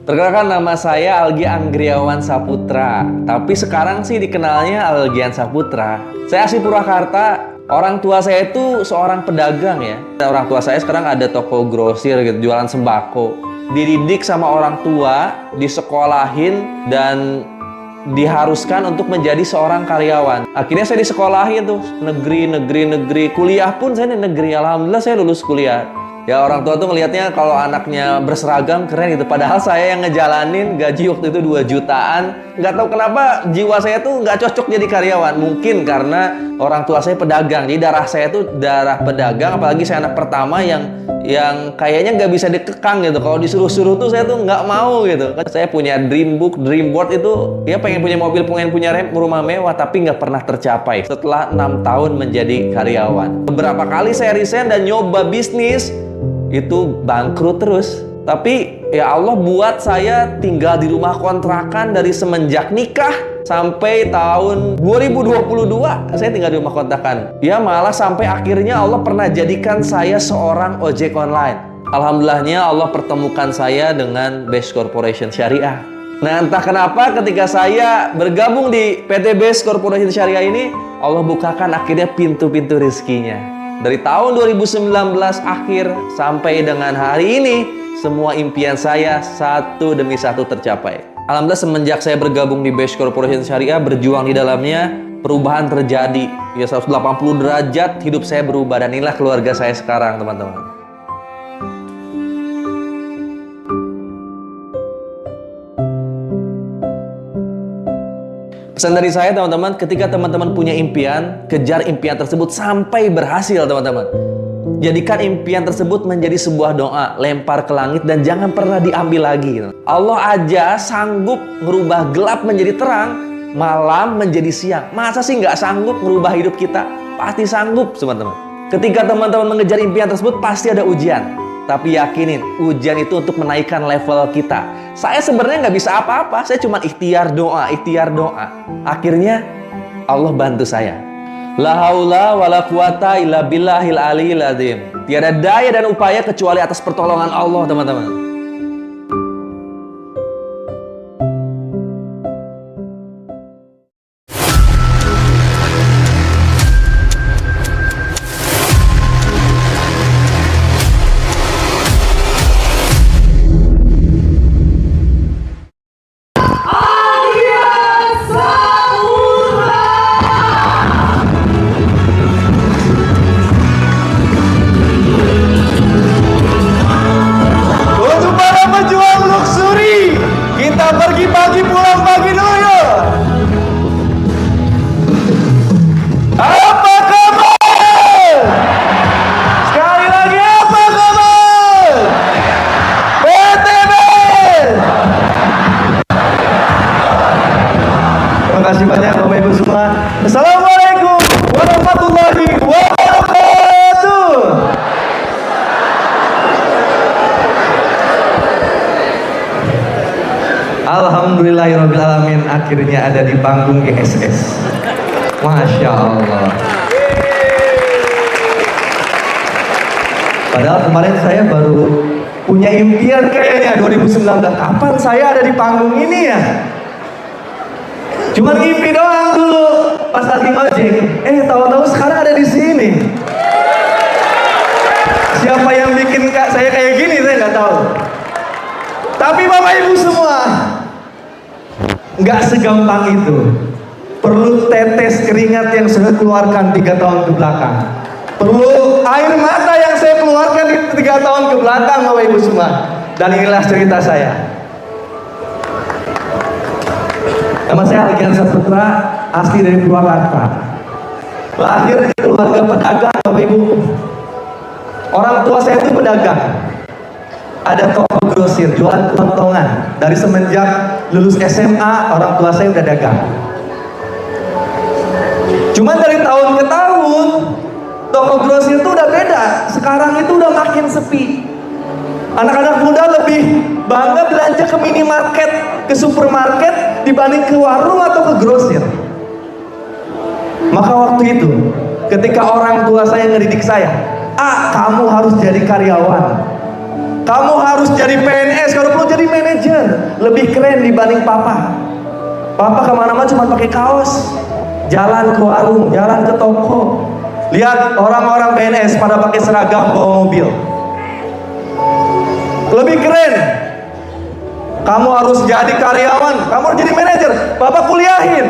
Perkenalkan, nama saya Algi Anggriawan Saputra. Tapi sekarang sih dikenalnya Algian Saputra. Saya asli Purwakarta. Orang tua saya itu seorang pedagang ya. Orang tua saya sekarang ada toko grosir gitu, jualan sembako. Dididik sama orang tua, disekolahin, dan diharuskan untuk menjadi seorang karyawan. Akhirnya saya disekolahin tuh, negeri. Kuliah pun saya di negeri. Alhamdulillah saya lulus kuliah. Ya, orang tua tuh ngelihatnya kalau anaknya berseragam keren gitu. Padahal saya yang ngejalanin, gaji waktu itu 2 jutaan. Nggak tahu kenapa jiwa saya tuh nggak cocok jadi karyawan. Mungkin karena orang tua saya pedagang. Jadi darah saya tuh darah pedagang. Apalagi saya anak pertama yang kayaknya nggak bisa dikekang gitu. Kalau disuruh-suruh tuh saya tuh nggak mau gitu. Saya punya dream board itu, ya pengen punya mobil, pengen punya rumah mewah, tapi nggak pernah tercapai. Setelah 6 tahun menjadi karyawan, beberapa kali saya resign dan nyoba bisnis, itu bangkrut terus. Tapi ya Allah buat saya tinggal di rumah kontrakan dari semenjak nikah sampai tahun 2022 saya tinggal di rumah kontrakan. Ya malah sampai akhirnya Allah pernah jadikan saya seorang ojek online. Alhamdulillahnya Allah pertemukan saya dengan Best Corporation Syariah. Nah, entah kenapa ketika saya bergabung di PT Best Corporation Syariah ini, Allah bukakan akhirnya pintu-pintu rezekinya. Dari tahun 2019 akhir sampai dengan hari ini, semua impian saya satu demi satu tercapai. Alhamdulillah, semenjak saya bergabung di Best Corporation Syariah, berjuang di dalamnya, perubahan terjadi. Ya, 180 derajat hidup saya berubah, dan inilah keluarga saya sekarang, teman-teman. Pesan dari saya, teman-teman, ketika teman-teman punya impian, kejar impian tersebut sampai berhasil, teman-teman. Jadikan impian tersebut menjadi sebuah doa, lempar ke langit, dan jangan pernah diambil lagi. Allah aja sanggup merubah gelap menjadi terang, malam menjadi siang. Masa sih nggak sanggup merubah hidup kita? Pasti sanggup, teman-teman. Ketika teman-teman mengejar impian tersebut, pasti ada ujian. Tapi yakinin, ujian itu untuk menaikkan level kita. Saya sebenarnya nggak bisa apa-apa, saya cuma ikhtiar doa. Akhirnya Allah bantu saya. La haula wala quwata illa billahil aliyil azim. Tiada daya dan upaya kecuali atas pertolongan Allah, teman-teman. Pergi pagi pulang pagi dulu yuk. Apa kabar? Sekali lagi, apa kabar? PTB. Terima kasih banyak Bapak Ibu semua. Assalamualaikum warahmatullahi wabarakatuh. Alhamdulillahirrabbilalamin, akhirnya ada di panggung GSS. Masya Allah. Padahal kemarin saya baru punya impian kayaknya 2019. Kapan saya ada di panggung ini ya? Cuman ngimpi doang dulu pas lagi ojek. Tahu-tahu sekarang ada di sini. Siapa yang bikin saya kayak gini saya nggak tahu. Tapi Bapak Ibu semua, nggak segampang itu. Perlu tetes keringat yang saya keluarkan 3 tahun ke belakang. Perlu air mata yang saya keluarkan di 3 tahun ke belakang, Bapak Ibu semua. Dan inilah cerita saya. Nama saya Algian Saputra, asli dari Purwakarta. Lahir di keluarga pedagang, Bapak Ibu. Orang tua saya itu pedagang. Ada toko grosir, jualan kelontong. Dari semenjak lulus SMA, orang tua saya udah dagang. Cuman dari tahun ke tahun, toko grosir itu udah beda. Sekarang itu udah makin sepi. Anak-anak muda lebih bangga belanja ke minimarket, ke supermarket, dibanding ke warung atau ke grosir. Maka waktu itu, ketika orang tua saya ngedidik saya, kamu harus jadi karyawan. Kamu harus jadi PNS, kalau perlu jadi manajer. Lebih keren dibanding papa. Papa kemana-mana cuma pakai kaos, jalan ke warung, jalan ke toko. Lihat orang-orang PNS pada pakai seragam, bawa mobil. Lebih keren. Kamu harus jadi karyawan, kamu harus jadi manajer. Bapak kuliahin.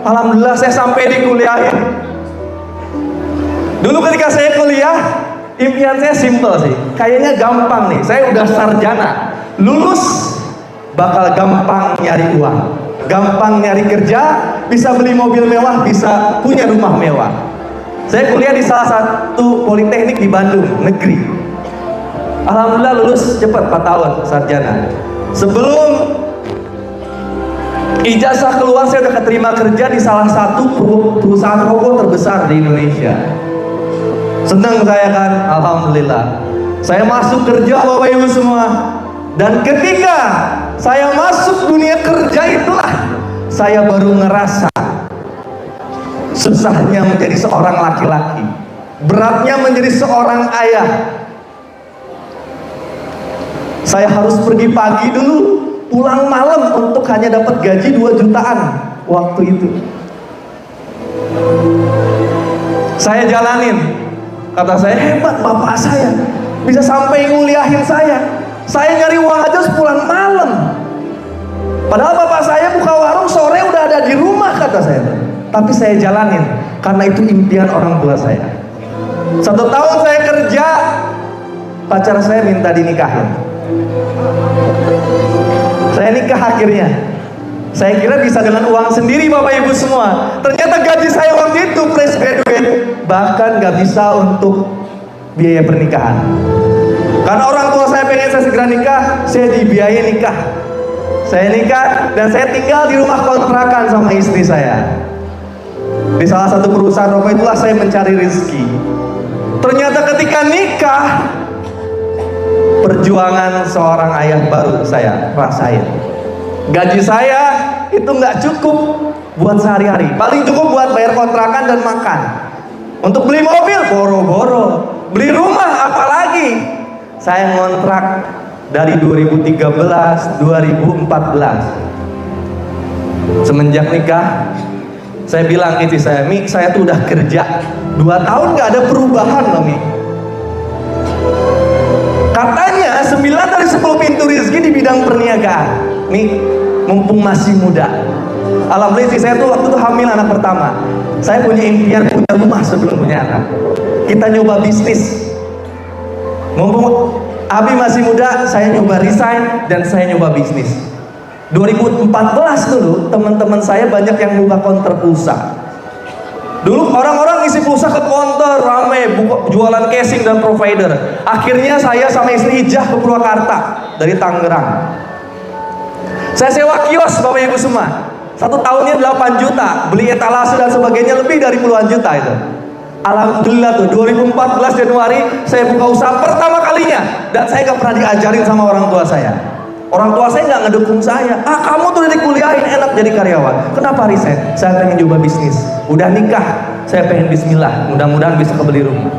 Alhamdulillah saya sampai dikuliahin. Dulu ketika saya kuliah, impian saya simple sih. Kayaknya gampang nih. Saya udah sarjana, lulus bakal gampang nyari uang, gampang nyari kerja, bisa beli mobil mewah, bisa punya rumah mewah. Saya kuliah di salah satu politeknik di Bandung, negeri. Alhamdulillah lulus cepat 4 tahun sarjana. Sebelum ijazah keluar, saya udah keterima kerja di salah satu perusahaan rokok terbesar di Indonesia. Senang saya kan, alhamdulillah. Saya masuk kerja Bapak Ibu semua. Dan ketika saya masuk dunia kerja itulah saya baru ngerasa susahnya menjadi seorang laki-laki, beratnya menjadi seorang ayah. Saya harus pergi pagi dulu, pulang malam untuk hanya dapat gaji 2 jutaan waktu itu. Saya jalanin. Kata saya, hebat bapak saya, bisa sampai nguliahin saya. Saya nyari uang aja pulang malam. Padahal bapak saya buka warung sore udah ada di rumah, kata saya. Tapi saya jalanin karena itu impian orang tua saya. 1 tahun saya kerja, pacar saya minta dinikahin. Saya nikah akhirnya. Saya kira bisa dengan uang sendiri Bapak Ibu semua. Ternyata gaji saya waktu itu fresh graduate bahkan gak bisa untuk biaya pernikahan. Karena orang tua saya pengen saya segera nikah, saya dibiayai nikah. Saya nikah dan saya tinggal di rumah kontrakan sama istri saya. Di salah satu perusahaan rokok itulah saya mencari rezeki. Ternyata ketika nikah, perjuangan seorang ayah baru saya rasain. Gaji saya itu nggak cukup buat sehari-hari, paling cukup buat bayar kontrakan dan makan. Untuk beli mobil boro-boro, beli rumah apalagi. Saya ngontrak dari 2013, 2014. Semenjak nikah, saya bilang istri saya, Mi, saya tuh udah kerja 2 tahun nggak ada perubahan loh, Mi. Katanya 9 dari 10 pintu rezeki di bidang perniagaan. Nih, mumpung masih muda. Alhamdulillah istri saya tuh waktu itu hamil anak pertama. Saya punya impian punya rumah sebelum punya anak. Kita nyoba bisnis. Mumpung Abi masih muda, saya nyoba resign dan saya nyoba bisnis. 2014 dulu, teman-teman saya banyak yang buka counter pulsa. Dulu orang-orang isi pulsa ke counter, rame, jualan casing dan provider. Akhirnya saya sama istri hijrah ke Purwakarta dari Tangerang. Saya sewa kios Bapak Ibu semua. 1 tahunnya 8 juta, beli etalase dan sebagainya lebih dari puluhan juta itu. Alhamdulillah tuh 2014 Januari saya buka usaha pertama kalinya dan saya gak pernah diajarin sama orang tua saya. Orang tua saya nggak ngedukung saya. Kamu tuh udah dikuliahin enak jadi karyawan. Kenapa resign? Saya pengen coba bisnis. Udah nikah, saya pengen bismillah. Mudah-mudahan bisa kebeli rumah.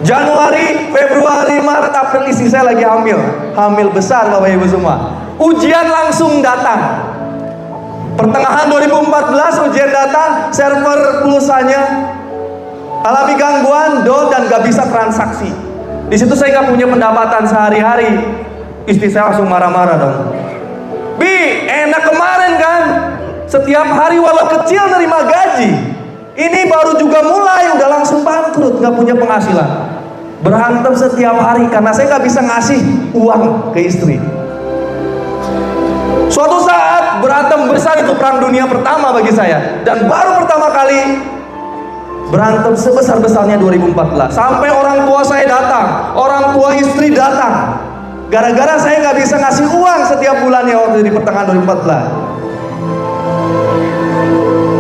Januari, Februari, Maret, April istri saya lagi hamil. Hamil besar Bapak Ibu semua. Ujian langsung datang. Pertengahan 2014 ujian datang, server pulsanya alami gangguan, down dan gak bisa transaksi. Di situ saya nggak punya pendapatan sehari-hari. Istri saya langsung marah-marah dong. Bi, enak kemarin kan? Setiap hari walau kecil nerima gaji. Ini baru juga mulai, udah langsung bangkrut, nggak punya penghasilan. Berantem setiap hari karena saya nggak bisa ngasih uang ke istri. Suatu saat berantem besar, itu perang dunia pertama bagi saya. Dan baru pertama kali berantem sebesar-besarnya 2014. Sampai orang tua saya datang, orang tua istri datang. Gara-gara saya nggak bisa ngasih uang setiap bulannya waktu di pertengahan 2014.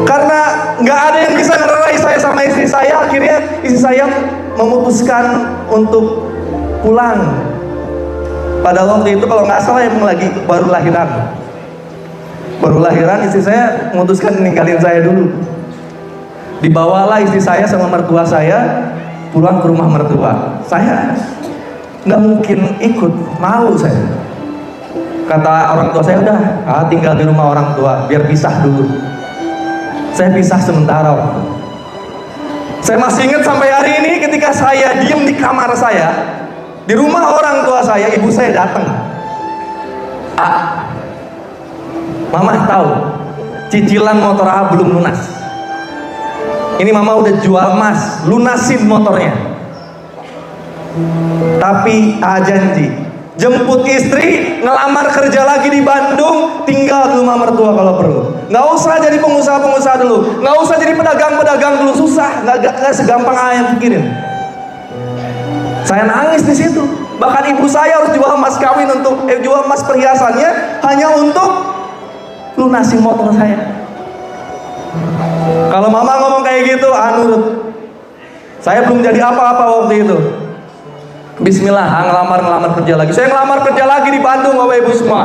Karena nggak ada yang bisa ngeraih saya sama istri saya, akhirnya istri saya memutuskan untuk pulang. Pada waktu itu kalau nggak salah emang lagi baru lahiran. Baru lahiran istri saya memutuskan ninggalin saya dulu. Dibawalah istri saya sama mertua saya pulang ke rumah mertua. Saya nggak mungkin ikut, malu saya. Kata orang tua saya, udah tinggal di rumah orang tua, biar pisah dulu. Saya pisah sementara waktu. Saya masih ingat sampai hari ini ketika saya diem di kamar saya, di rumah orang tua saya, ibu saya datang. Mama tahu cicilan motor belum lunas. Ini mama udah jual emas, lunasin motornya. Tapi janji jemput istri, ngelamar kerja lagi di Bandung, tinggal di rumah mertua kalau perlu. Nggak usah jadi pengusaha-pengusaha dulu, nggak usah jadi pedagang-pedagang dulu, susah, nggak segampang yang pikirin. Saya nangis di situ. Bahkan ibu saya harus jual emas kawin jual emas perhiasannya hanya untuk lunasin motor saya. Kalau mama ngomong kayak gitu, nurut. Saya belum jadi apa-apa waktu itu. Bismillah, ngelamar kerja lagi. Saya ngelamar kerja lagi di Bandung, Bapak Ibu semua.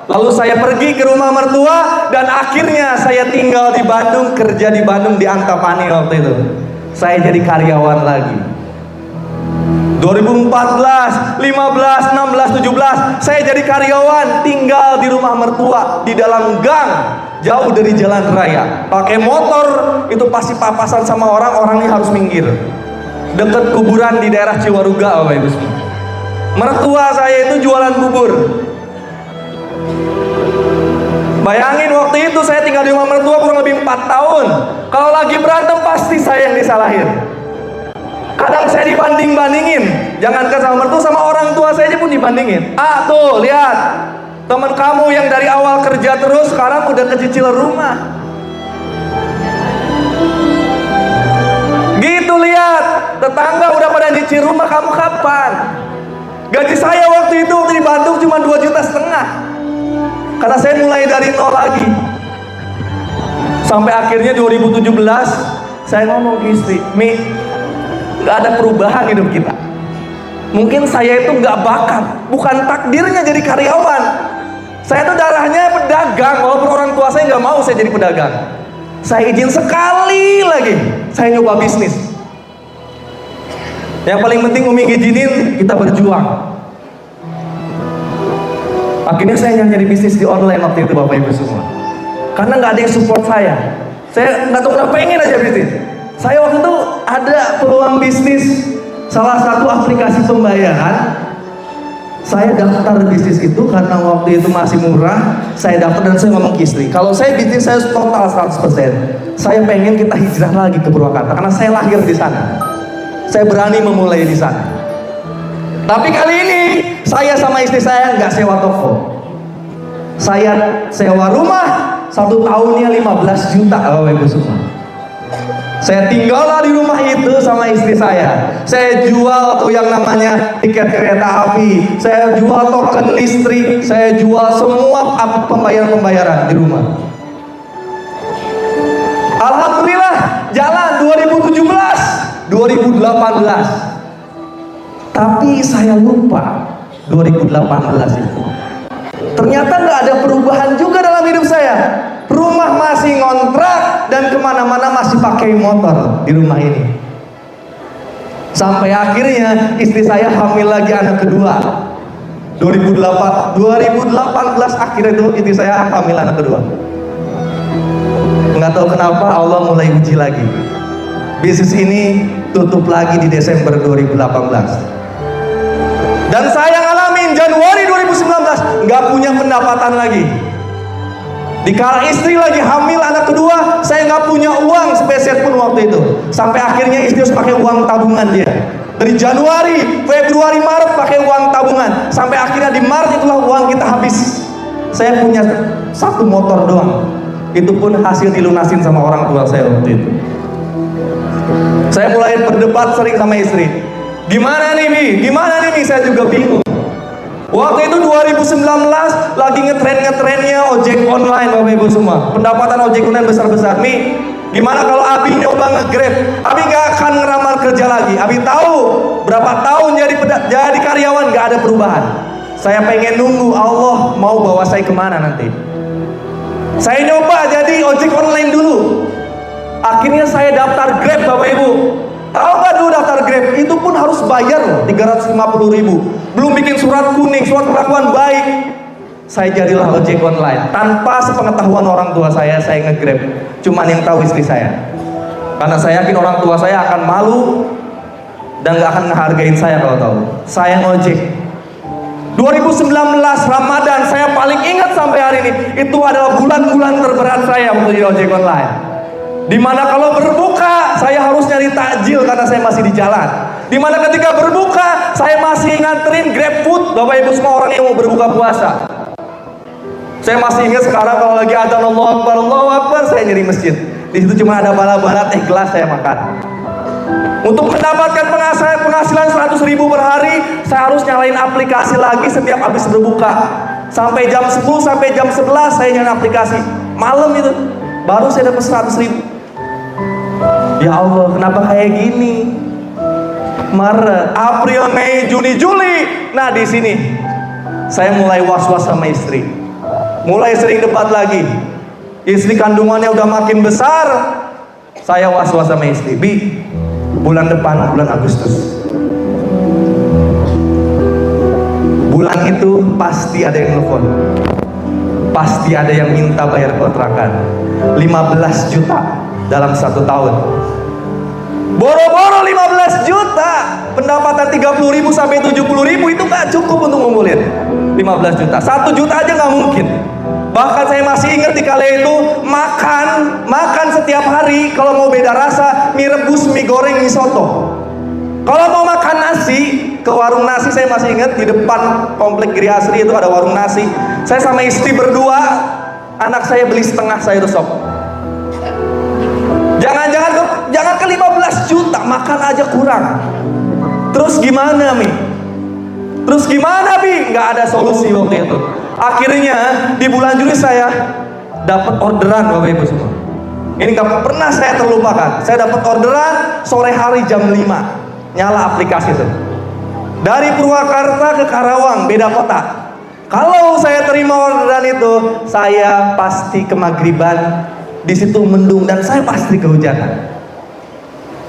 Lalu saya pergi ke rumah mertua dan akhirnya saya tinggal di Bandung, kerja di Bandung di Antapani waktu itu. Saya jadi karyawan lagi. 2014, 15, 16, 17 saya jadi karyawan, tinggal di rumah mertua di dalam gang, jauh dari jalan raya. Pakai motor itu pasti papasan sama orang-orangnya harus minggir. Dekat kuburan di daerah Ciwaruga, Bapak Ibu semua. Mertua saya itu jualan bubur. Bayangin waktu itu saya tinggal di rumah mertua kurang lebih 4 tahun. Kalau lagi berantem pasti saya yang disalahin. Kadang saya dibanding-bandingin, jangankan sama mertua, sama orang tua saya aja pun dibandingin. Tuh lihat, teman kamu yang dari awal kerja terus sekarang udah kecicil rumah. Gitu, lihat, tetangga udah pada nyicil rumah, kamu kapan? Gaji saya waktu itu di Bandung cuma 2,5 juta. Karena saya mulai dari nol lagi. Sampai akhirnya 2017 saya ngomong ke istri, Mi, gak ada perubahan hidup kita. Mungkin saya itu gak bakat, bukan takdirnya jadi karyawan. Saya tuh darahnya pedagang, walaupun orang tua saya gak mau saya jadi pedagang. Saya izin sekali lagi, saya nyoba bisnis. Yang paling penting Umi ngizinin, kita berjuang. Akhirnya saya nyari bisnis di online waktu itu, Bapak Ibu semua. Karena gak ada yang support saya. Saya gak tahu kenapa pengen aja bisnis. Saya waktu itu ada peluang bisnis salah satu aplikasi pembayaran. Saya daftar bisnis itu karena waktu itu masih murah. Saya daftar dan saya ngomong ke istri, kalau saya bisnis saya total 100%. Saya pengen kita hijrah lagi ke Purwakarta karena saya lahir di sana. Saya berani memulai di sana. Tapi kali ini saya sama istri saya nggak sewa toko. Saya sewa rumah 1 tahunnya 15 juta, Bapak Ibu semua. Saya tinggallah di rumah itu sama istri saya. Saya jual tuh yang namanya tiket kereta api. Saya jual token listrik. Saya jual semua pembayaran di rumah. Alhamdulillah jalan 2017, 2018. Tapi saya lupa 2018 itu. Ternyata nggak ada perubahan juga dalam hidup saya. Rumah masih ngontrak dan kemana-mana masih pakai motor di rumah ini. Sampai akhirnya istri saya hamil lagi anak kedua. 2018 akhirnya itu istri saya hamil anak kedua. Nggak tahu kenapa Allah mulai uji lagi. Bisnis ini tutup lagi di Desember 2018. Dan saya ngalamin Januari 2019 nggak punya pendapatan lagi. Dikala istri lagi hamil anak kedua, saya nggak punya uang sepeser pun waktu itu. Sampai akhirnya istri harus pakai uang tabungan dia. Dari Januari, Februari, Maret pakai uang tabungan. Sampai akhirnya di Maret itulah uang kita habis. Saya punya 1 motor doang. Itu pun hasil dilunasin sama orang tua saya waktu itu. Saya mulai berdebat sering sama istri. Gimana nih Mi? Gimana nih Mi? Saya juga bingung. Waktu itu 2019 lagi ngetren-ngetrennya ojek online, Bapak Ibu semua. Pendapatan ojek online besar-besar. Mi, gimana kalau Abi nyoba nge-grab? Abi gak akan ngeramal kerja lagi. Abi tahu berapa tahun jadi karyawan gak ada perubahan. Saya pengen nunggu Allah mau bawa saya kemana nanti. Saya nyoba jadi ojek online dulu. Akhirnya saya daftar Grab, Bapak Ibu. Tahu nggak dulu daftar Grab? Itu pun harus bayar loh, 350.000. Belum bikin surat kuning, surat kelakuan baik. Saya jadilah ojek online. Tanpa sepengetahuan orang tua saya nge-Grab. Cuman yang tahu istri saya. Karena saya yakin orang tua saya akan malu dan gak akan ngehargain saya kalau tahu. Saya ngojek. 2019 Ramadan, saya paling ingat sampai hari ini. Itu adalah bulan-bulan terberat saya waktu jadi ojek online. Dimana kalau berbuka, saya harus nyari takjil karena saya masih di jalan. Dimana ketika berbuka, saya masih nganterin Grab Food. Bapak Ibu semua orang yang mau berbuka puasa. Saya masih ingat sekarang kalau lagi adzan Allahu Akbar, saya nyari masjid. Di situ cuma ada bala-bala teh gelas saya makan. Untuk mendapatkan penghasilan 100.000 per hari, saya harus nyalain aplikasi lagi setiap habis berbuka. Sampai jam 10 sampai jam 11 saya nyalain aplikasi. Malam itu baru saya dapat 100.000. Ya Allah, kenapa kayak gini? Maret, April, Mei, Juni, Juli. Nah, di sini saya mulai was-was sama istri. Mulai sering debat lagi. Istri kandungannya udah makin besar. Saya was-was sama istri. Bi, bulan depan, bulan Agustus, bulan itu pasti ada yang telepon. Pasti ada yang minta bayar kontrakan 15 juta dalam 1 tahun. Boro-boro 15 juta. Pendapatan 30.000 sampai 70.000 itu gak cukup untuk ngumpulin 15 juta. 1 juta aja gak mungkin. Bahkan saya masih ingat di kala itu makan setiap hari. Kalau mau beda rasa, mie rebus, mie goreng, mie soto. Kalau mau makan nasi, ke warung nasi. Saya masih ingat di depan komplek Giri Asri itu ada warung nasi. Saya sama istri berdua, anak saya beli setengah sayur sop. Jangan ke 15 juta, makan aja kurang. Terus gimana, Mi? Terus gimana, Bi? Nggak ada solusi waktu itu. Akhirnya di bulan Juli saya dapat orderan, Bapak Ibu semua. Ini nggak pernah saya terlupakan. Saya dapat orderan sore hari jam 5. Nyala aplikasi itu. Dari Purwakarta ke Karawang, beda kota. Kalau saya terima orderan itu, saya pasti kemagriban. Di situ mendung dan saya pasti kehujanan.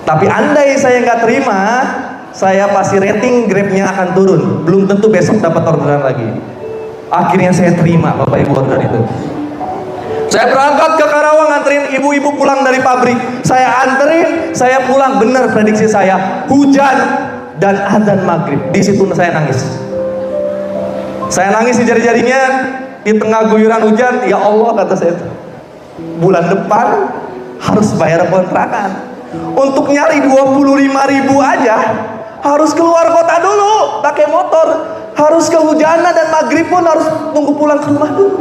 Tapi andai saya nggak terima, saya pasti rating Grabnya akan turun. Belum tentu besok dapat orderan lagi. Akhirnya saya terima Bapak Ibu orderan itu. Saya berangkat ke Karawang nganterin ibu-ibu pulang dari pabrik. Saya anterin, saya pulang. Benar prediksi saya, hujan dan adzan maghrib. Di situ saya nangis. Saya nangis di jari-jarinya di tengah guyuran hujan. Ya Allah, kata saya, bulan depan harus bayar kontrakan. Untuk nyari 25.000 aja harus keluar kota dulu pakai motor, harus kehujanan dan maghrib pun harus tunggu pulang ke rumah dulu.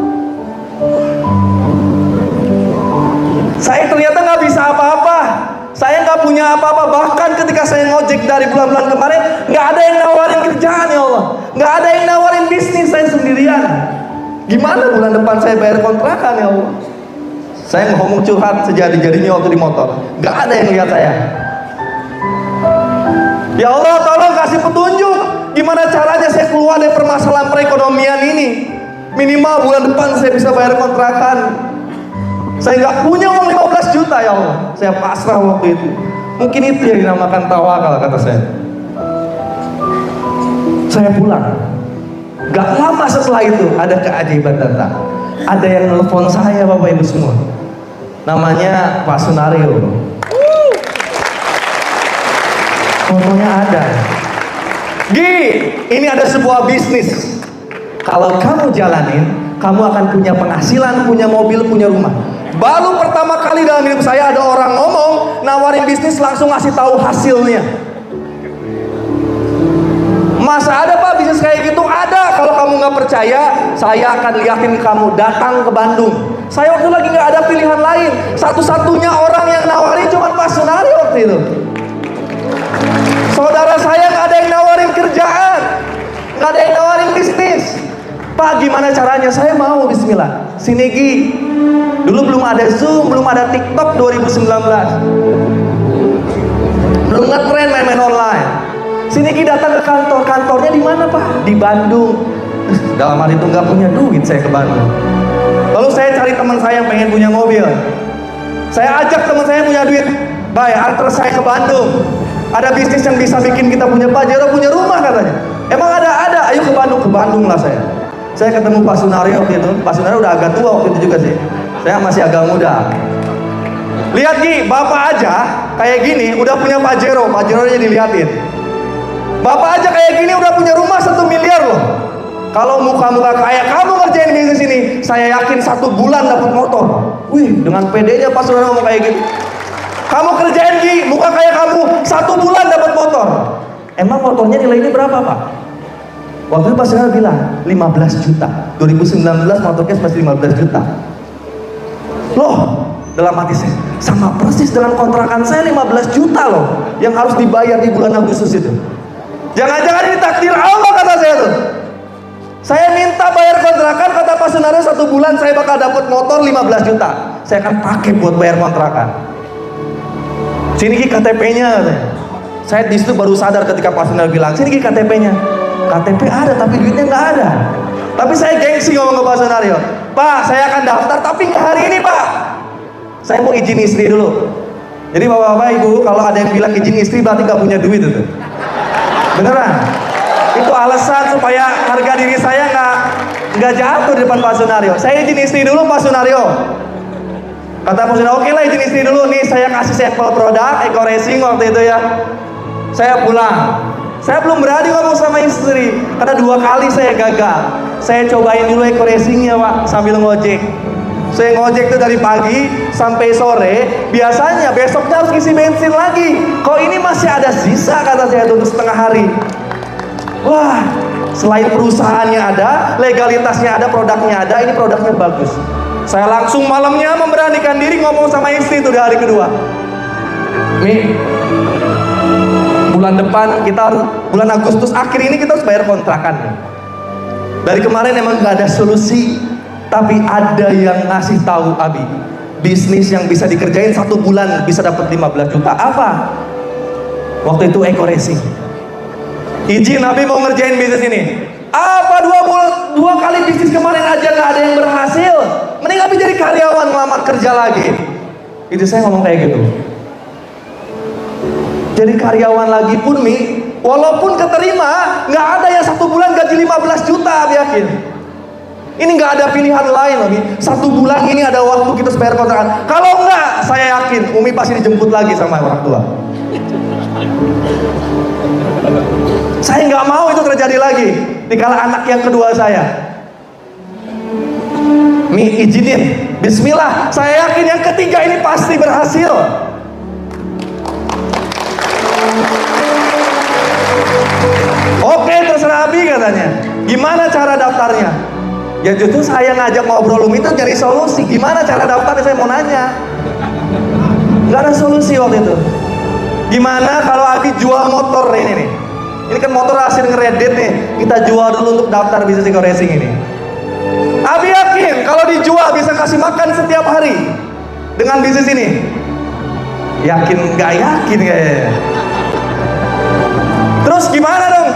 Saya ternyata nggak bisa apa-apa. Saya nggak punya apa-apa. Bahkan ketika saya ngojek dari bulan-bulan kemarin, nggak ada yang nawarin kerjaan, ya Allah. Nggak ada yang nawarin bisnis, saya sendirian. Gimana bulan depan saya bayar kontrakan, ya Allah? Saya ngomong curhat sejadi-jadinya waktu di motor. Gak ada yang lihat saya. Ya Allah, tolong kasih petunjuk. Gimana caranya saya keluar dari permasalahan perekonomian ini. Minimal bulan depan saya bisa bayar kontrakan. Saya gak punya uang 15 juta, ya Allah. Saya pasrah waktu itu. Mungkin itu yang dinamakan tawakal, kata saya. Saya pulang. Gak lama setelah itu ada keajaiban datang. Ada yang nelfon saya, Bapak Ibu semua. Namanya Pak Sunario. Fotonya ada. Gi, ini ada sebuah bisnis. Kalau kamu jalanin, kamu akan punya penghasilan, punya mobil, punya rumah. Baru pertama kali dalam hidup saya ada orang ngomong, nawarin bisnis langsung ngasih tahu hasilnya. Masa ada Pak bisnis kayak gitu? Ada. Kalau kamu nggak percaya, saya akan liatin kamu. Datang ke Bandung. Saya waktu lagi nggak ada pilihan lain. Satu-satunya orang yang nawarin cuma Pak Sunari waktu itu. Saudara saya nggak ada yang nawarin kerjaan, nggak ada yang nawarin bisnis. Pak, gimana caranya? Saya mau, Bismillah. Sini Gi. Dulu belum ada Zoom, belum ada TikTok 2019. Belum ngetren main-main online. Sini Ki datang ke kantor. Kantornya di mana Pak? Di Bandung. Dalam hari itu nggak punya duit saya ke Bandung. Lalu saya cari teman saya yang pengen punya mobil. Saya ajak teman saya yang punya duit. Baik, antar saya ke Bandung. Ada bisnis yang bisa bikin kita punya Pajero, punya rumah katanya. Emang ada, ayo ke Bandung lah saya. Saya ketemu Pak Sunario waktu itu. Pak Sunario udah agak tua waktu itu juga sih. Saya masih agak muda. Lihat Gi, bapak aja kayak gini udah punya Pajero, Pajeronya dilihatin. Bapak aja kayak gini udah punya rumah 1 miliar loh. Kalau muka-muka kayak kamu ngerjain bisnis ini, saya yakin 1 bulan dapat motor. Wih, dengan pedenya Pak Sunario ngomong kayak gitu. Kamu kerjain Gi, muka kayak kamu 1 bulan dapat motor. Emang motornya nilainya berapa Pak? Waktu itu Pak Sunario bilang 15 juta. 2019 motor cash masih 15 juta. Loh, dalam hati saya, sama persis dengan kontrakan saya 15 juta loh yang harus dibayar di bulan Agustus itu. Jangan-jangan ini takdir Allah kata saya tuh. Saya minta bayar kontrakan, kata Pak Sunario 1 bulan saya bakal dapat motor 15 juta. Saya akan pakai buat bayar kontrakan. Sini Ki KTP-nya katanya. Saya di situ baru sadar ketika Pak Sunario bilang, sini Ki KTP-nya. KTP ada tapi duitnya nggak ada. Tapi saya gengsi ngomong ke Pak Sunario, Pak saya akan daftar tapi nggak hari ini Pak. Saya mau izin istri dulu. Jadi bapak-bapak ibu kalau ada yang bilang izin istri berarti nggak punya duit itu. Beneran. Itu alasan supaya harga diri saya nggak jatuh di depan Pak Sunario. Saya izin istri dulu Pak Sunario. Kata Pak Sunario, oke lah izin istri dulu nih, saya kasih sampel produk Eco Racing waktu itu ya. Saya pulang. Saya belum berani ngomong sama istri karena 2 kali saya gagal. Saya cobain dulu Eco Racing-nya Pak sambil ngojek. Saya ngojek tuh dari pagi sampai sore. Biasanya besoknya harus isi bensin lagi. Kok ini masih ada sisa kata saya tuh untuk setengah hari. Wah, selain perusahaannya ada, legalitasnya ada, produknya ada, ini produknya bagus. Saya langsung malamnya memberanikan diri ngomong sama istri itu di hari kedua. Mi, bulan depan kita harus, bulan Agustus akhir ini kita harus bayar kontrakan. Dari kemarin emang gak ada solusi, tapi ada yang ngasih tahu Abi, bisnis yang bisa dikerjain 1 bulan bisa dapat 15 juta. Apa? Waktu itu Eco Racing. Izin Abi mau ngerjain bisnis ini. Apa 2 kali bisnis kemarin aja nggak ada yang berhasil. Mending Abi jadi karyawan ngelamar kerja lagi. Itu saya ngomong kayak gitu. Jadi karyawan lagi pun Mi, walaupun keterima, nggak ada yang 1 bulan gaji 15 juta Abi yakin. Ini nggak ada pilihan lain Abi. 1 bulan ini ada waktu kita bayar kontrakan. Kalau nggak, saya yakin Umi pasti dijemput lagi sama orang tua. Saya nggak mau itu terjadi lagi dikala anak yang kedua saya. Mi izinin, Bismillah. Saya yakin yang ketiga ini pasti berhasil. Oke, terserah Abi katanya. Gimana cara daftarnya? Ya justru saya ngajak ngobrol Umi itu cari solusi. Gimana cara daftarnya saya mau nanya. Gak ada solusi waktu itu. Gimana kalau Abi jual motor ini nih? Ini kan motor hasil ngeredit nih. Kita jual dulu untuk daftar bisnis Eco Racing ini. Abi yakin kalau dijual bisa kasih makan setiap hari dengan bisnis ini. Yakin nggak yakin kayaknya. Terus gimana dong?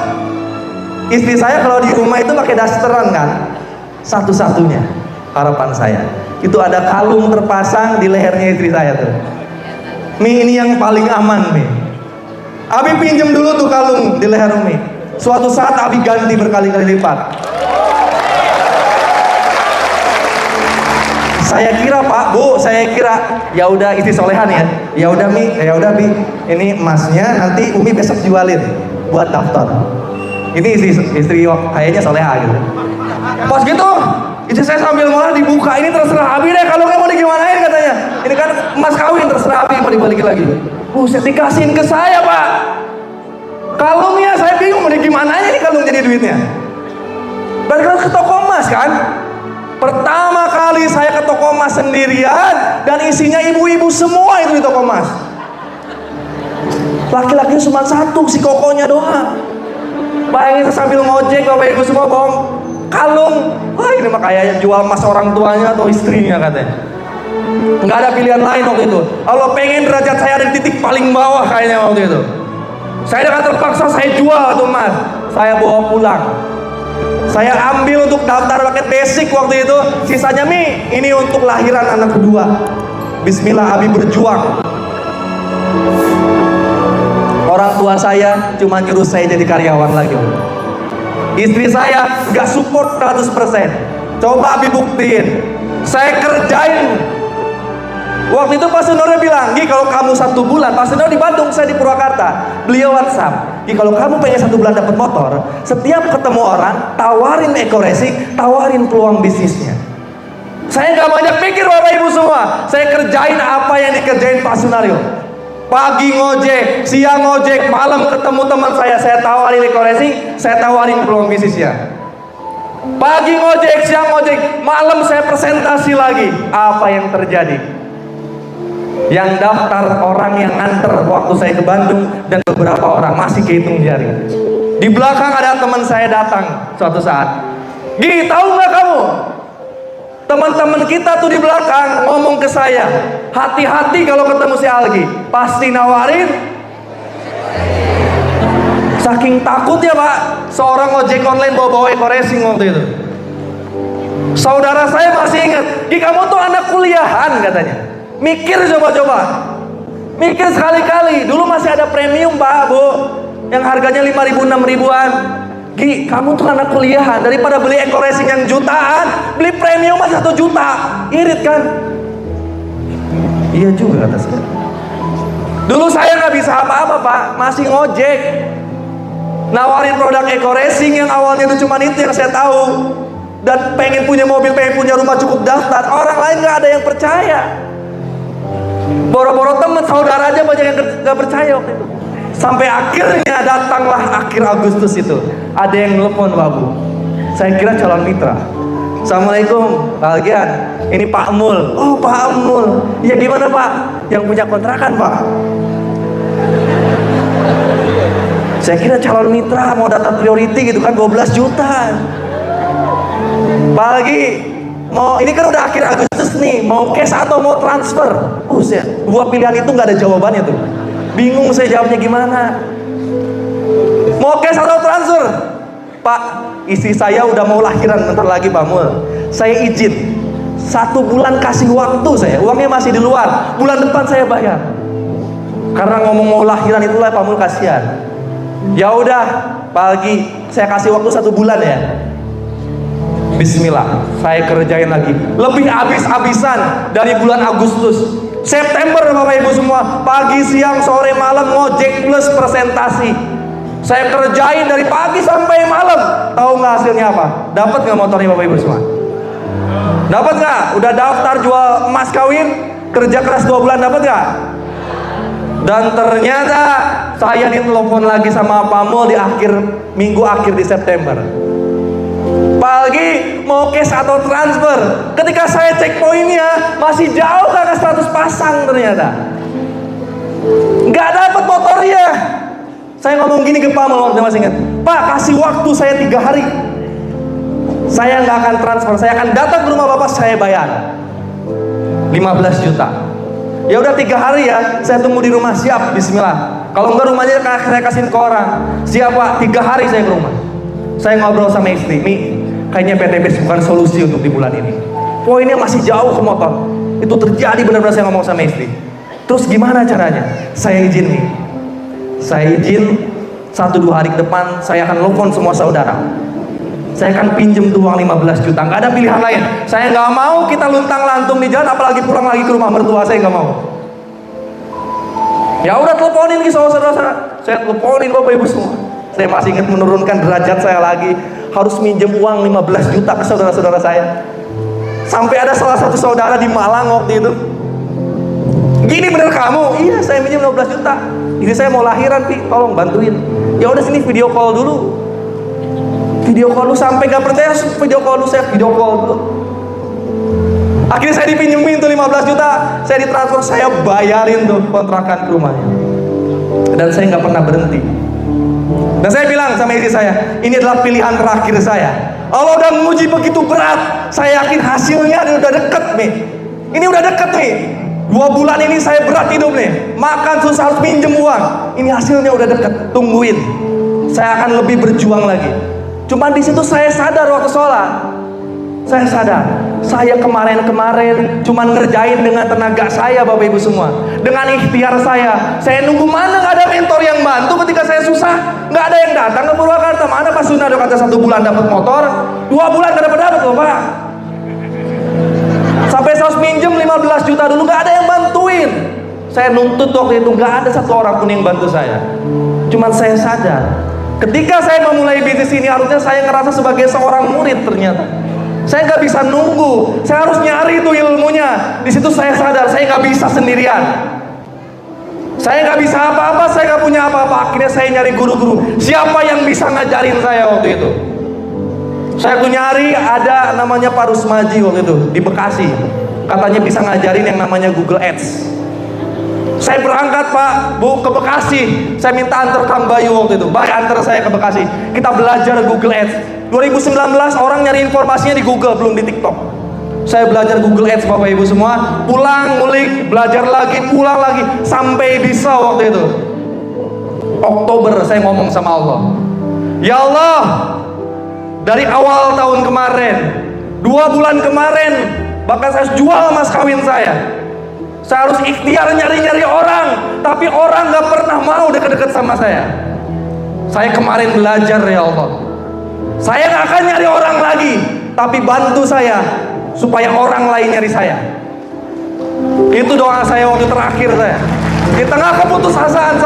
Istri saya kalau di rumah itu pakai dasteran kan? Satu-satunya harapan saya itu ada kalung terpasang di lehernya istri saya tuh. Mi ini yang paling aman Mi. Abi pinjem dulu tuh kalung di leher Umi. Suatu saat Abi ganti berkali-kali lipat. Saya kira Pak, Bu, saya kira ya udah istri solehan ya. Ya udah Mi, ya udah Bi. Ini emasnya nanti Umi besok jualin buat daftar. Ini istri kayaknya soleha gitu. Pas gitu, istri saya sambil ngolah dibuka. Ini terserah Abi deh kalau mau digimanain katanya. Ini kan emas kawin terserah Abi mau dibalikin lagi. Saya dikasihin ke saya Pak. Kalungnya saya bingung mau digimanain ini kalung jadi duitnya. Berarti harus ke toko emas kan? Pertama kali saya ke toko emas sendirian dan isinya ibu-ibu semua itu di toko emas. Laki-laki cuma 1 si kokonya doang. Bayangin sambil ngojek bapak ibu semua bohong kalung. Wah ini mah kayaknya jual emas orang tuanya atau istrinya katanya. Nggak ada pilihan lain waktu itu. Allah pengen derajat saya ada di titik paling bawah kayaknya waktu itu. Saya dengan terpaksa saya jual tuh emas. Saya bawa pulang. Saya ambil untuk daftar paket basic waktu itu. Sisanya Mi, ini untuk lahiran anak kedua. Bismillah Abi berjuang. Orang tua saya cuma nyuruh saya jadi karyawan lagi. Istri saya gak support 100%. Coba Abi buktiin. Saya kerjain. Waktu itu Pak Sunaryo bilang, Gi kalau kamu 1 bulan, Pak Sunaryo di Bandung, saya di Purwakarta. Beliau WhatsApp, Gi kalau kamu pengen 1 bulan dapat motor, setiap ketemu orang, tawarin Eko Racing, tawarin peluang bisnisnya. Saya gak banyak pikir Bapak Ibu semua. Saya kerjain apa yang dikerjain Pak Sunaryo. Pagi ngojek, siang ngojek, malam ketemu teman saya tawarin Eko Racing, saya tawarin peluang bisnisnya. Pagi ngojek, siang ngojek, malam saya presentasi lagi. Apa yang terjadi? Yang daftar orang yang antar waktu saya ke Bandung dan beberapa orang masih kehitung jari. Di belakang ada teman saya datang suatu saat. Gi, tahu nggak kamu? Teman-teman kita tuh di belakang ngomong ke saya, hati-hati kalau ketemu si Algi, pasti nawarin. Saking takutnya Pak, seorang ojek online bawa-bawa Eko Racing waktu itu. Saudara saya masih ingat, Gi kamu tuh anak kuliahan katanya. Mikir coba-coba. Mikir sekali-kali. Dulu masih ada premium Pak, Bu, yang harganya 5.000, 6.000-an. Gi, kamu tuh anak kuliahan. Daripada beli Eko Racing yang jutaan, beli premium masih 1 juta. Irit kan? Iya juga kata saya. Dulu saya nggak bisa apa-apa Pak, masih ngojek. Nawarin produk Eko Racing yang awalnya itu cuma itu yang saya tahu. Dan pengen punya mobil, pengen punya rumah cukup daftar. Orang lain nggak ada yang percaya. Boro-boro temen, saudara aja banyak yang gak percaya waktu itu. Sampai akhirnya datanglah akhir Agustus itu. Ada yang nelfon Pak Bu. Saya kira calon mitra. Assalamualaikum Pak Algian, ini Pak Mul. Oh Pak Mul, ya gimana Pak? Yang punya kontrakan Pak? Saya kira calon mitra mau data priority gitu kan, 12 juta. Pak Algi, mau ini kan udah akhir Agustus nih, mau cash atau mau transfer? Dua pilihan itu nggak ada jawabannya tuh. Bingung saya jawabnya gimana. Mau cash atau transfer? Pak, istri saya udah mau lahiran bentar lagi Pak Mul. Saya izin 1 bulan kasih waktu saya, uangnya masih di luar. Bulan depan saya bayar. Karena ngomong mau lahiran itulah Pak Mul kasihan. Ya udah Pak Algi, saya kasih waktu 1 bulan ya. Bismillah, saya kerjain lagi. Lebih habis-habisan dari bulan Agustus. September Bapak Ibu semua, pagi, siang, sore, malam ngojek plus presentasi. Saya kerjain dari pagi sampai malam. Tahu nggak hasilnya apa? Dapat nggak motornya Bapak Ibu semua? Dapat nggak? Udah daftar jual emas kawin, kerja keras 2 bulan, dapat nggak? Dan ternyata saya ditelepon lagi sama Pak Mul di minggu akhir di September. Pak Algi, mau cash atau transfer? Ketika saya cek poinnya, masih jauh ke atas 100 pasang ternyata. Nggak dapat motornya. Saya ngomong gini ke Pak Mul, waktu masih ingat, Pak kasih waktu saya 3 hari. Saya nggak akan transfer, saya akan datang ke rumah Bapak, saya bayar 15 juta. Ya udah 3 hari ya, saya tunggu di rumah, siap, bismillah. Kalau enggak rumahnya saya kasihin ke orang. Siap Pak, 3 hari saya ke rumah. Saya ngobrol sama istri, Mi, kayaknya PTBS bukan solusi untuk di bulan ini. Poinnya masih jauh ke motor. Itu terjadi benar-benar, saya ngomong sama istri. Terus gimana caranya? Saya izin nih. Saya izin 1-2 hari ke depan saya akan telepon semua saudara. Saya akan pinjem tuh uang 15 juta. Nggak ada pilihan lain. Saya nggak mau kita luntang-lantung di jalan, apalagi pulang lagi ke rumah mertua. Saya nggak mau. Ya udah teleponin ke saudara-saudara. Saya teleponin Bapak Ibu semua. Saya masih ingat menurunkan derajat saya lagi. Harus minjem uang 15 juta ke saudara-saudara saya. Sampai ada salah satu saudara di Malang waktu itu. Gini bener kamu? Iya, saya minjem 15 juta. Ini saya mau lahiran, Pi, tolong bantuin. Ya udah sini video call dulu. Video call dulu, sampai gak percaya video call dulu, saya video call dulu. Akhirnya saya dipinjemin tuh 15 juta, saya ditransfer, saya bayarin tuh kontrakan ke rumahnya. Dan saya nggak pernah berhenti. Dan saya bilang sama istri saya, ini adalah pilihan terakhir saya. Allah udah menguji begitu berat, saya yakin hasilnya udah deket nih. Ini udah deket nih. 2 bulan ini saya berat hidup nih, makan susah harus pinjem uang. Ini hasilnya udah deket, tungguin. Saya akan lebih berjuang lagi. Cuman di situ saya sadar waktu sholat, saya sadar Saya kemarin cuman ngerjain dengan tenaga saya, Bapak Ibu semua, dengan ikhtiar saya. Saya nunggu, mana nggak ada mentor yang bantu ketika saya susah. Nggak ada yang datang ke Purwakarta. Mana Pak Sunado kata 1 bulan dapat motor, 2 bulan nggak dapat loh Pak. Sampai saya harus minjem 15 juta dulu, nggak ada yang bantuin. Saya nuntut waktu itu, nggak ada satu orang pun yang bantu saya. Cuman saya sadar, ketika saya memulai bisnis ini, harusnya saya ngerasa sebagai seorang murid. Ternyata saya nggak bisa nunggu, saya harus nyari itu ilmunya. Di situ saya sadar saya nggak bisa sendirian. Saya nggak bisa apa-apa, saya nggak punya apa-apa. Akhirnya saya nyari guru-guru. Siapa yang bisa ngajarin saya waktu itu? Saya tuh nyari, ada namanya Pak Rusmaji waktu itu di Bekasi. Katanya bisa ngajarin yang namanya Google Ads. Saya berangkat Pak, Bu, ke Bekasi. Saya minta antar Kang Bayu waktu itu. Baik, antar saya ke Bekasi. Kita belajar Google Ads. 2019 orang nyari informasinya di Google, belum di TikTok. Saya belajar Google Ads Bapak Ibu semua. Pulang, ngulik, belajar lagi, pulang lagi, sampai bisa waktu itu. Oktober saya ngomong sama Allah. Ya Allah, dari awal tahun kemarin, 2 bulan kemarin, bahkan saya jual mas kawin saya. Saya harus ikhtiar nyari-nyari orang, tapi orang gak pernah mau deket-deket sama saya. Saya kemarin belajar, ya Allah, saya gak akan nyari orang lagi, tapi bantu saya supaya orang lain nyari saya. Itu doa saya waktu terakhir saya. Di tengah keputusasaan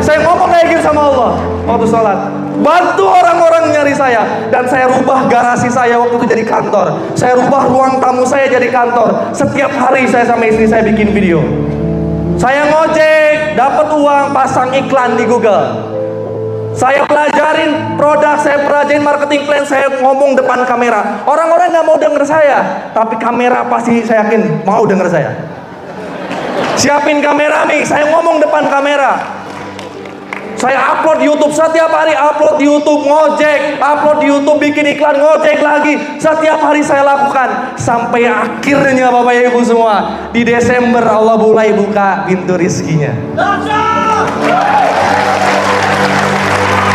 saya ngomong kayak gini sama Allah waktu sholat. Bantu orang-orang nyari saya. Dan saya rubah garasi saya waktu itu jadi kantor. Saya rubah ruang tamu saya jadi kantor. Setiap hari saya sama istri saya bikin video. Saya ngojek, dapat uang, pasang iklan di Google. Saya pelajarin produk, saya pelajarin marketing plan, saya ngomong depan kamera. Orang-orang gak mau denger saya, tapi kamera pasti saya yakin mau denger saya. Siapin kamera nih, saya ngomong depan kamera. Saya upload YouTube, setiap hari upload YouTube, ngojek, upload YouTube, bikin iklan, ngojek lagi. Setiap hari saya lakukan. Sampai akhirnya Bapak Ibu semua, di Desember Allah mulai buka pintu rizkinya.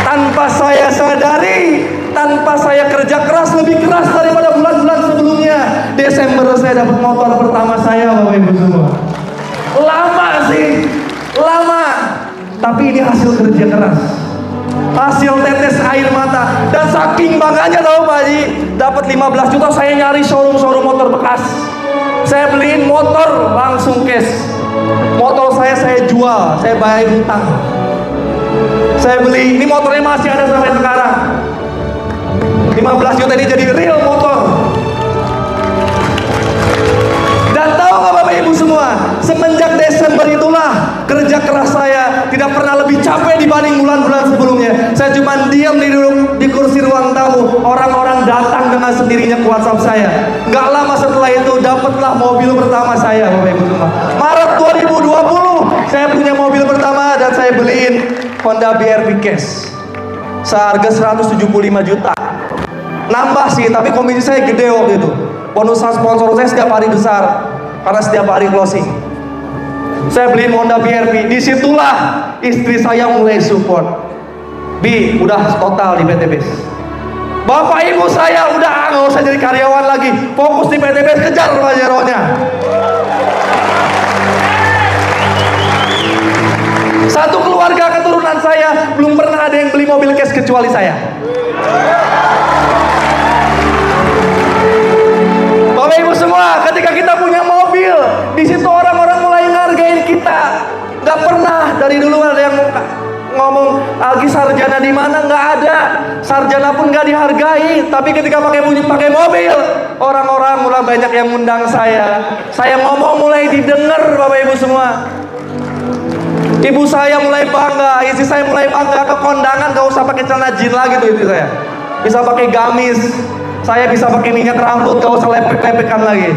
Tanpa saya sadari, tanpa saya kerja keras, lebih keras daripada bulan-bulan sebelumnya, Desember saya dapat motor pertama saya Bapak Ibu semua. Lama sih, lama. Tapi ini hasil kerja keras, hasil tetes air mata. Dan saking bangganya tahu Pak Haji, dapat 15 juta, saya nyari showroom motor bekas. Saya beliin motor langsung cash. Motor saya jual, saya bayar hutang. Saya beli, ini motornya masih ada sampai sekarang. 15 juta ini jadi real motor. Dan tahu nggak Bapak Ibu semua, semenjak Desember itulah kerja keras saya tidak pernah lebih capek dibanding bulan-bulan sebelumnya. Saya cuma diam di kursi ruang tamu, orang-orang datang dengan sendirinya ke WhatsApp saya. Nggak lama setelah itu dapatlah mobil pertama saya Bapak Ibu semua. Maret 2020 saya punya mobil pertama dan saya beliin Honda BRV Cash seharga 175 juta. Nambah sih, tapi komisi saya gede waktu itu. Bonus sponsor saya setiap hari besar karena setiap hari closing. Saya beliin Honda BRV. Disitulah istri saya mulai support. Bi, udah total di PT BES. Bapak Ibu saya udah nggak usah jadi karyawan lagi, fokus di PT BES, kejar Pajero-nya. Satu keluarga keturunan saya belum pernah ada yang beli mobil cash kecuali saya. Bapak Ibu semua, ketika kita punya mobil, di situ orang-orang mulai ngargain kita. Gak pernah dari dulu ada yang ngomong lagi sarjana di mana, nggak ada. Sarjana pun nggak dihargai. Tapi ketika pakai mobil, orang-orang mulai banyak yang undang saya. Saya ngomong mulai didengar Bapak Ibu semua. Ibu saya mulai bangga, istri saya mulai bangga. Ke kondangan gak usah pakai celana jeans lagi tuh istri saya. Bisa pakai gamis. Saya bisa pakai minyak rambut, gak usah lepek-lepekan lagi.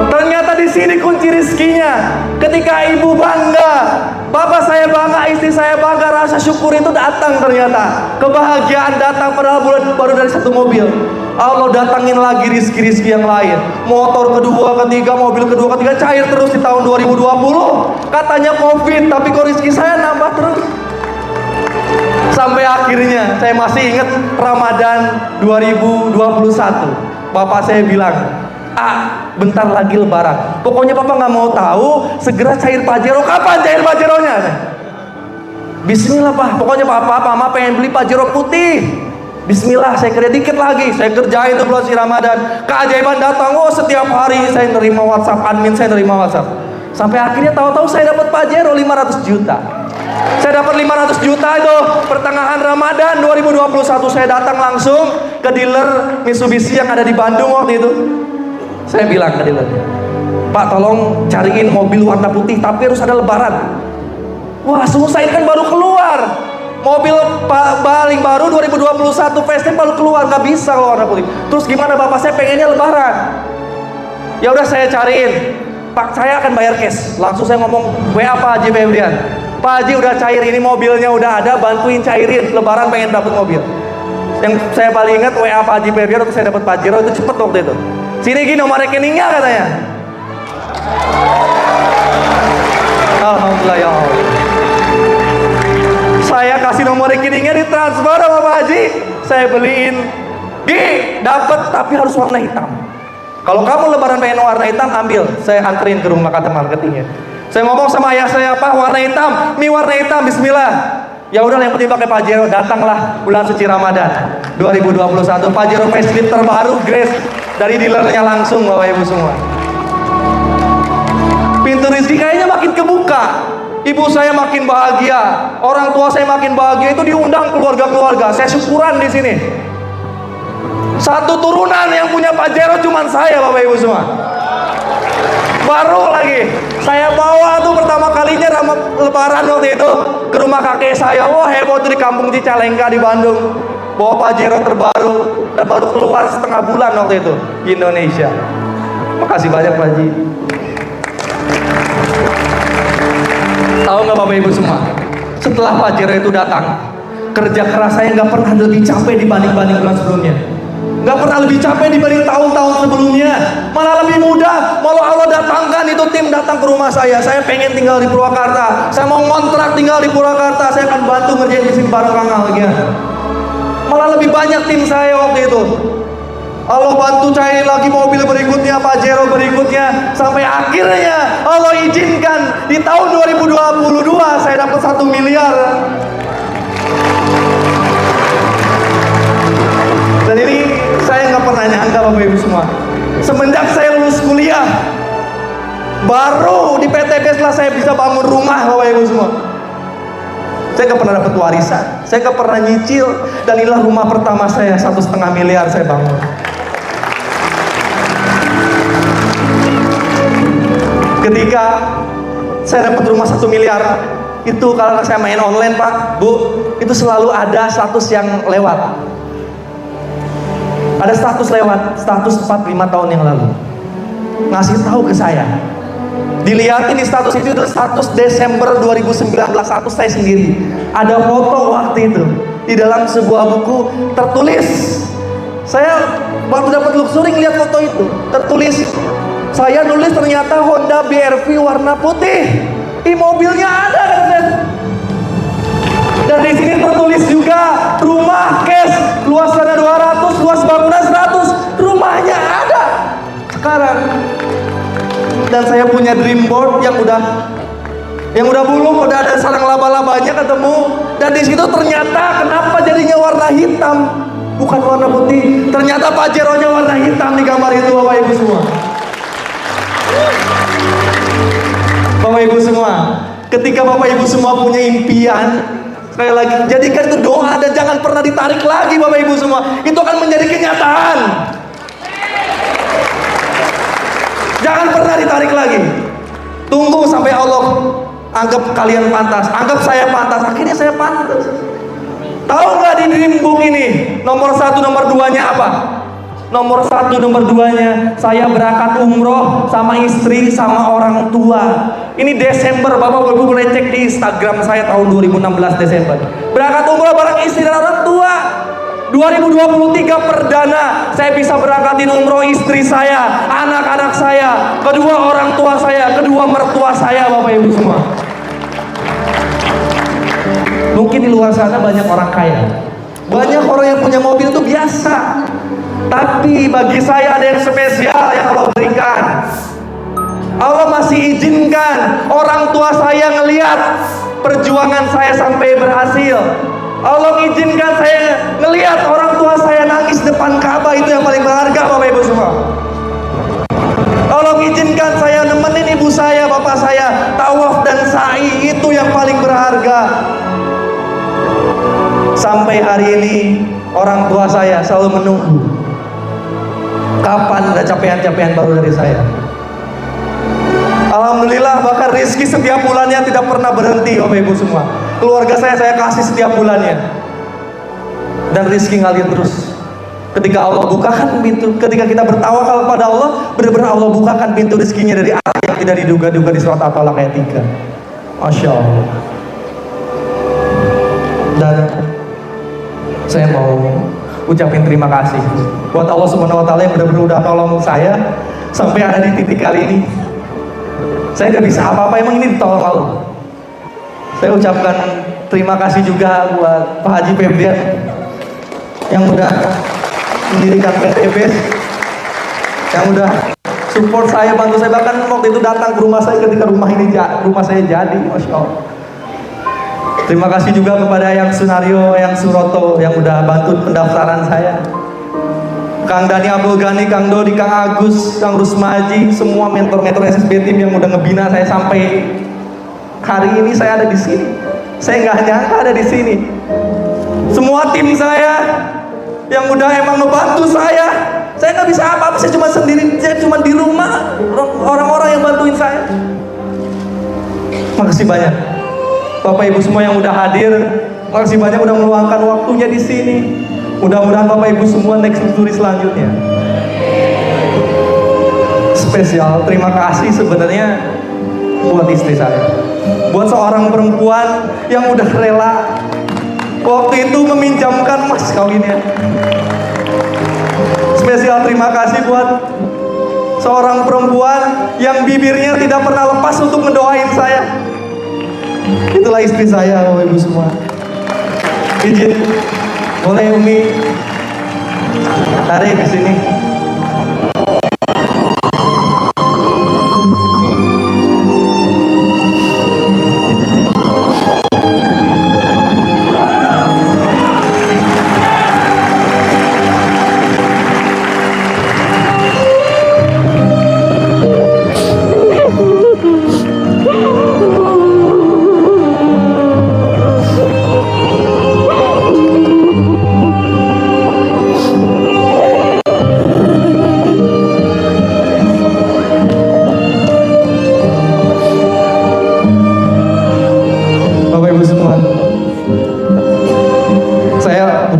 Ternyata di sini kunci rizkinya. Ketika ibu bangga, bapak saya bangga, istri saya bangga, rasa syukur itu datang ternyata. Kebahagiaan datang padahal baru dari satu mobil. Allah datangin lagi rizki-rizki yang lain. Motor kedua, ketiga, mobil kedua, ketiga, cair terus di tahun 2020. Katanya COVID, tapi kok rizki saya nambah terus. Sampai akhirnya saya masih ingat Ramadan 2021. Bapak saya bilang, bentar lagi lebaran. Pokoknya papa nggak mau tahu, segera cair Pajero. Kapan cair Pajeronya? Bismillah pak, pokoknya papa, mama pengen beli Pajero putih. Bismillah, saya kerja dikit lagi, saya kerjain tuh bulan si Ramadan. Keajaiban datang, setiap hari saya nerima WhatsApp, admin saya nerima WhatsApp. Sampai akhirnya tahu-tahu saya dapat Pajero 500 juta. Saya dapat 500 juta itu pertengahan Ramadan 2021. Saya datang langsung ke dealer Mitsubishi yang ada di Bandung waktu itu. Saya bilang ke dealer, Pak tolong cariin mobil warna putih tapi harus ada lebaran. Wah susah, ini kan baru keluar. Mobil paling baru 2021 Facelift baru keluar, nggak bisa kalau warna putih. Terus gimana bapak, saya pengennya lebaran. Ya udah saya cariin. Pak saya akan bayar cash. Langsung saya ngomong WA Pak Haji Febrian. Pak Haji udah cair, ini mobilnya udah ada, bantuin cairin. Lebaran pengen dapat mobil. Yang saya paling ingat WA Pak Haji Febrian waktu saya dapat Pajero itu cepet waktu itu. Sini gini nomor rekeningnya katanya. Alhamdulillah ya Allah. Saya kasih nomor rekeningnya, ditransfer sama Pak Haji. Saya beliin. Dapat tapi harus warna hitam. Kalau kamu lebaran pengen warna hitam, ambil. Saya anterin ke rumah kata marketingnya. Saya ngomong sama ayah saya, Pak warna hitam, mi warna hitam, bismillah. Ya udah yang penting pakai Pajero. Datanglah bulan suci Ramadan 2021, Pajero facelift terbaru, Grace dari dealernya langsung Bapak Ibu semua. Pintu rezeki kayaknya makin kebuka. Ibu saya makin bahagia, orang tua saya makin bahagia. Itu diundang keluarga-keluarga. Saya syukuran di sini. Satu turunan yang punya Pajero cuman saya Bapak Ibu semua. Baru lagi saya bawa tuh pertama kalinya lebaran waktu itu ke rumah kakek saya. Wah heboh tuh di kampung Cicalengka di Bandung. Bawa Pajero terbaru dan baru keluar setengah bulan waktu itu di Indonesia. Makasih banyak Pak Haji. Tahu nggak Bapak Ibu semua? Setelah Pajero itu datang, kerja keras saya nggak pernah lebih capek dibanding bulan sebelumnya. Gak pernah lebih capek dibanding tahun-tahun sebelumnya. Malah lebih mudah. Malah Allah datangkan itu tim datang ke rumah saya. Saya pengen tinggal di Purwakarta. Saya mau ngontrak tinggal di Purwakarta. Saya akan bantu ngerjain mesin barang Kang Algia. Malah lebih banyak tim saya waktu itu. Allah bantu cari lagi mobil berikutnya, Pajero berikutnya. Sampai akhirnya Allah izinkan di tahun 2022 saya dapat 1 miliar. Dan ini saya nggak pernah nyangka Bapak Ibu semua. Semenjak saya lulus kuliah, baru di PTB setelah saya bisa bangun rumah Bapak Ibu semua. Saya nggak pernah dapat warisan, saya nggak pernah nyicil, dan inilah rumah pertama saya 1,5 miliar saya bangun. Ketika saya dapat rumah 1 miliar, itu kalau saya main online Pak, Bu, itu selalu ada status yang lewat. Ada status lewat, status 4-5 tahun yang lalu ngasih tahu ke saya. Dilihatin di status itu status Desember 2019, status saya sendiri. Ada foto waktu itu di dalam sebuah buku tertulis. Saya waktu dapat luxury ngeliat foto itu tertulis. Saya nulis ternyata Honda BRV warna putih. Mobilnya ada kan saya. Dan di sini tertulis juga rumah cash, luas tanah 200, luas bangunan 100, rumahnya ada sekarang. Dan saya punya dream board yang udah bulung, udah ada sarang laba-labanya ketemu. Dan di situ ternyata kenapa jadinya warna hitam, bukan warna putih. Ternyata Pajeronya warna hitam di gambar itu Bapak Ibu semua. Bapak Ibu semua, ketika Bapak Ibu semua punya impian, sekali lagi, jadikan itu doa dan jangan pernah ditarik lagi Bapak Ibu semua. Itu akan menjadi kenyataan. Jangan pernah ditarik lagi. Tunggu sampai Allah anggap kalian pantas, anggap saya pantas. Akhirnya saya pantas. Tahu nggak di dream book ini nomor 1 nomor 2-nya apa? Nomor 1 nomor 2-nya saya berangkat umroh sama istri sama orang tua. Ini Desember, Bapak Ibu boleh cek di Instagram saya tahun 2016 Desember. Berangkat umroh bareng istri dan orang tua. 2023 perdana saya bisa berangkatin umroh istri saya, anak-anak saya, kedua orang tua saya, kedua mertua saya Bapak Ibu semua. Mungkin Mungkin di luar sana banyak orang kaya, banyak orang yang punya mobil itu biasa. Tapi bagi saya ada yang spesial yang Allah berikan. Allah masih izinkan orang tua saya ngelihat perjuangan saya sampai berhasil. Allah izinkan saya ngelihat orang tua saya nangis depan Ka'bah, itu yang paling berharga Bapak Ibu semua. Allah izinkan saya nemenin ibu saya, bapak saya tawaf dan sa'i, itu yang paling berharga. Sampai hari ini orang tua saya selalu menunggu kapan ada capaian-capaian baru dari saya. Alhamdulillah, bahkan rezeki setiap bulannya tidak pernah berhenti Bapak Ibu semua. Keluarga saya kasih setiap bulannya, dan rezeki ngalir terus. Ketika Allah bukakan pintu, ketika kita bertawakal kepada Allah, benar-benar Allah bukakan pintu rezekinya dari arah yang tidak diduga-duga di surat At-Talaq ayat 3. Masya Allah. Dan saya mau ucapin terima kasih buat Allah Subhanahu wa Ta'ala yang benar-benar udah nolong saya sampai ada di titik kali ini. Saya gak bisa apa-apa, emang ini ditolong Allah. Saya ucapkan terima kasih juga buat Pak Haji Febrian yang udah mendirikan PTBS, yang udah support saya, bantu saya. Bahkan waktu itu datang ke rumah saya ketika rumah saya jadi. Masya Allah. Terima kasih juga kepada yang Sunario, yang Suroto yang udah bantu pendaftaran saya. Kang Dani Abdul Ghani, Kang Dodi, Kang Agus, Kang Rusmaji, semua mentor-mentor SSB Team yang udah ngebina saya sampai hari ini saya ada di sini. Saya nggak nyangka ada di sini. Semua tim saya yang udah emang ngebantu saya nggak bisa apa-apa, saya cuma sendiri, saya cuma di rumah, orang-orang yang bantuin saya. Makasih banyak Bapak Ibu semua yang udah hadir, makasih banyak udah meluangkan waktunya di sini. Mudah-mudahan Bapak Ibu semua next victory selanjutnya. Spesial terima kasih sebenarnya buat istri saya, buat seorang perempuan yang udah rela waktu itu meminjamkan mas kawinnya. Spesial terima kasih buat seorang perempuan yang bibirnya tidak pernah lepas untuk mendoain saya. Itulah istri saya Bapak Ibu semua. Izin, boleh Umi tarik ke sini.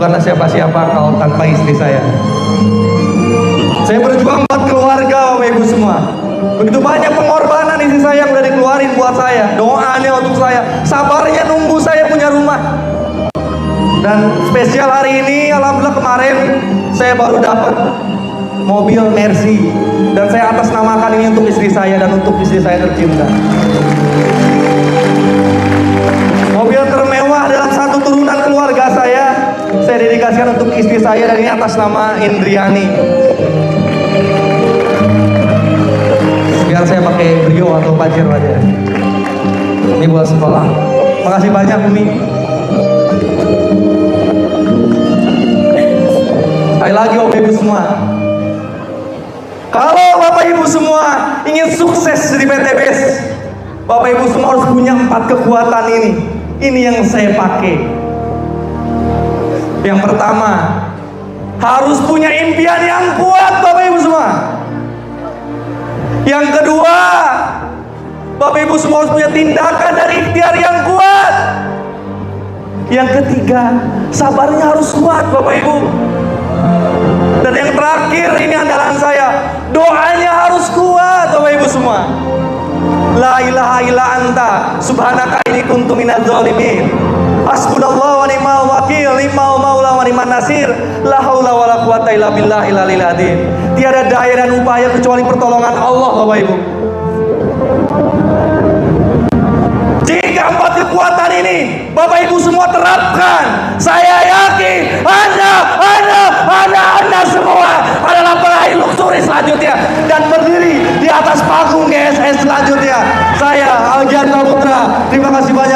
Bukanlah siapa-siapa kalau tanpa istri saya. Saya berjuang buat keluarga Bapak Ibu semua. Begitu banyak pengorbanan istri saya yang udah dikeluarin buat saya, doanya untuk saya, sabarnya nunggu saya punya rumah. Dan spesial hari ini, alhamdulillah kemarin saya baru dapat mobil Mercy, dan saya atas namakan ini untuk istri saya dan untuk istri saya tercinta. Mobil termewah dalam satu turunan keluarga saya dedikasikan untuk istri saya, dan ini atas nama Indriani. Biar saya pakai Brio atau Pajero aja. Ini buat sekolah. Makasih banyak Umi. Sekali lagi Bapak Ibu semua, kalau Bapak Ibu semua ingin sukses di PTBS, Bapak Ibu semua harus punya 4 kekuatan ini. Ini yang saya pakai. Yang pertama, harus punya impian yang kuat Bapak Ibu semua. Yang kedua, Bapak Ibu semua harus punya tindakan dan ikhtiar yang kuat. Yang ketiga, sabarnya harus kuat Bapak Ibu. Dan yang terakhir, ini andalan saya, doanya harus kuat Bapak Ibu semua. La ilaha illa anta subhanaka inni kuntu minadz zalimin. Hasbunallahu wa ni'mal wakil, ni'mal maula wa ni'man nasir. La haula wala quwata illa billahil aliyil azim. Tiada daya dan upaya kecuali pertolongan Allah Bapak Ibu. Jika keempat kekuatan ini Bapak Ibu semua terapkan. Saya yakin Anda semua adalah peraih luxury selanjutnya dan berdiri di atas panggung GSS selanjutnya. Saya Algian Saputra. Terima kasih banyak.